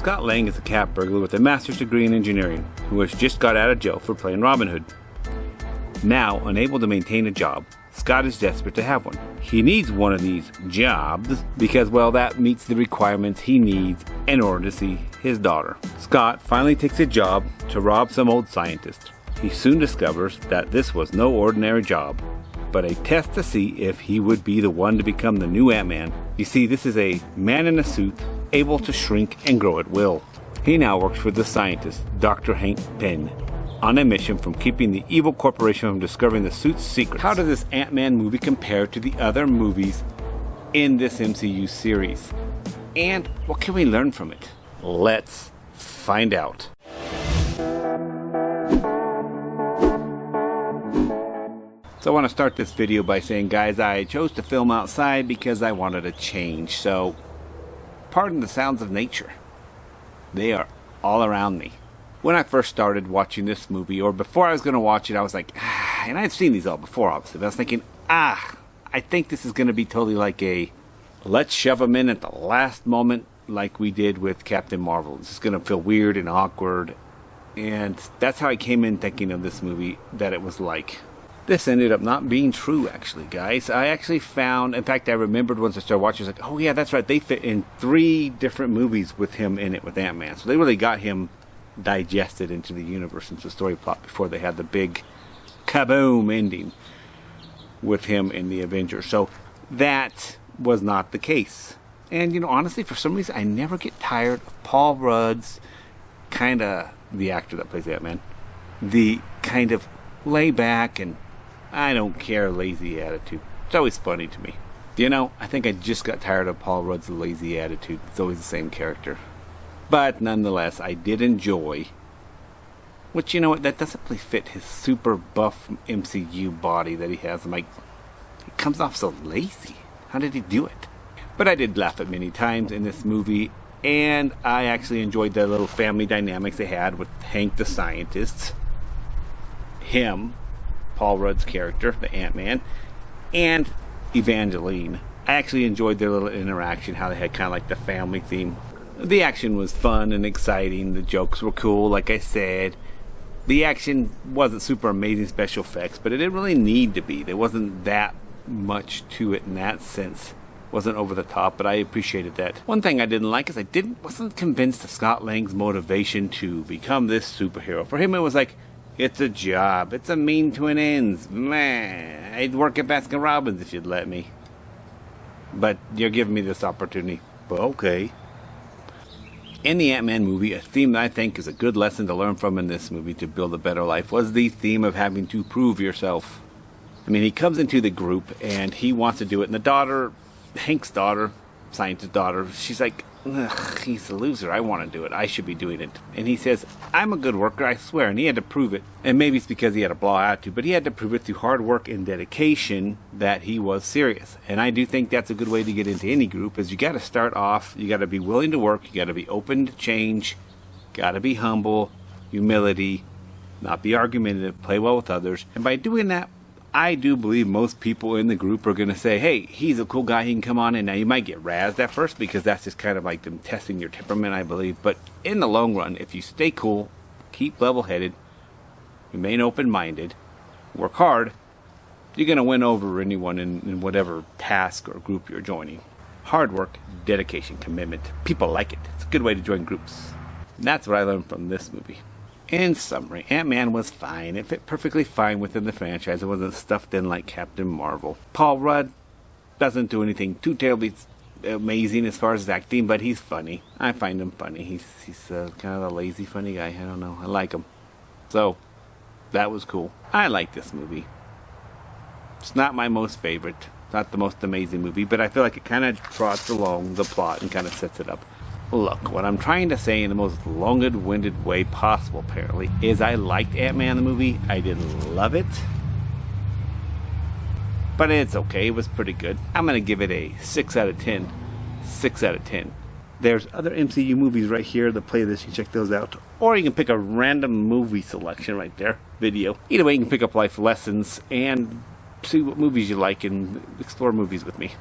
Scott Lang is a cat burglar with a master's degree in engineering who has just got out of jail for playing Robin Hood. Now, unable to maintain a job, Scott is desperate to have one. He needs one of these jobs because, well, that meets the requirements he needs in order to see his daughter. Scott finally takes a job to rob some old scientist. He soon discovers that this was no ordinary job, but a test to see if he would be the one to become the new Ant-Man. You see, this is a man in a suit, able to shrink and grow at will. He now works for the scientist, Dr. Hank Pym, on a mission from keeping the evil corporation from discovering the suit's secrets. How does this Ant-Man movie compare to the other movies in this MCU series? And what can we learn from it? Let's find out. So I want to start this video by saying, guys, I chose to film outside because I wanted a change. So, pardon the sounds of nature. They are all around me. When I first started watching this movie, or before I was going to watch it, I was like, and I've seen these all before, obviously, but I was thinking, I think this is going to be totally like a, let's shove them in at the last moment like we did with Captain Marvel. This is going to feel weird and awkward. And that's how I came in thinking of this movie, that it was like. This ended up not being true, actually, guys. I actually found, in fact, I remembered once I started watching, I was like, oh yeah, that's right. They fit in 3 different movies with him in it with Ant-Man. So they really got him digested into the universe, into the story plot before they had the big kaboom ending with him in the Avengers. So that was not the case. And, you know, honestly, for some reason, I never get tired of Paul Rudd's kind of, the actor that plays Ant-Man, the kind of lay back and I don't care lazy attitude. It's always funny to me. You know, I think I just got tired of Paul Rudd's lazy attitude. It's always the same character. But nonetheless, I did enjoy, which, you know what, that doesn't really fit his super buff MCU body that he has. I'm like, he comes off so lazy. How did he do it? But I did laugh at many times in this movie, and I actually enjoyed the little family dynamics they had with Hank the scientist, him, Paul Rudd's character, the Ant-Man, and Evangeline. I actually enjoyed their little interaction, how they had kind of like the family theme. The action was fun and exciting. The jokes were cool, like I said. The action wasn't super amazing special effects, but it didn't really need to be. There wasn't that much to it in that sense. It wasn't over the top, but I appreciated that. One thing I didn't like is I wasn't convinced of Scott Lang's motivation to become this superhero. For him, it was like, it's a job. It's a mean to an ends. Man, I'd work at Baskin Robbins if you'd let me. But you're giving me this opportunity. But okay. In the Ant-Man movie, a theme that I think is a good lesson to learn from in this movie to build a better life was the theme of having to prove yourself. I mean, he comes into the group and he wants to do it. And the daughter, Hank's daughter, scientist daughter, she's like, ugh, he's a loser. I want to do it. I should be doing it. And he says, I'm a good worker, I swear. And he had to prove it. And maybe it's because he had a blah attitude, but he had to prove it through hard work and dedication that he was serious. And I do think that's a good way to get into any group, is you got to start off, you got to be willing to work, you got to be open to change, got to be humble, humility, not be argumentative, play well with others. And by doing that, I do believe most people in the group are going to say, hey, he's a cool guy, he can come on in. Now, you might get razzed at first because that's just kind of like them testing your temperament, I believe. But in the long run, if you stay cool, keep level-headed, remain open-minded, work hard, you're going to win over anyone in whatever task or group you're joining. Hard work, dedication, commitment. People like it. It's a good way to join groups. And that's what I learned from this movie. In summary, Ant-Man was fine. It fit perfectly fine within the franchise. It wasn't stuffed in like Captain Marvel. Paul Rudd doesn't do anything too terribly amazing as far as acting, but he's funny. I find him funny. He's kind of a lazy, funny guy. I don't know. I like him. So, that was cool. I like this movie. It's not my most favorite. It's not the most amazing movie, but I feel like it kind of trots along the plot and kind of sets it up. Look, what I'm trying to say in the most long-winded way possible, apparently, is I liked Ant-Man the movie. I didn't love it, but it's okay. It was pretty good. I'm going to give it a 6 out of 10. 6 out of 10. There's other MCU movies right here that play this. You can check those out. Or you can pick a random movie selection right there. Video. Either way, you can pick up life lessons and see what movies you like and explore movies with me.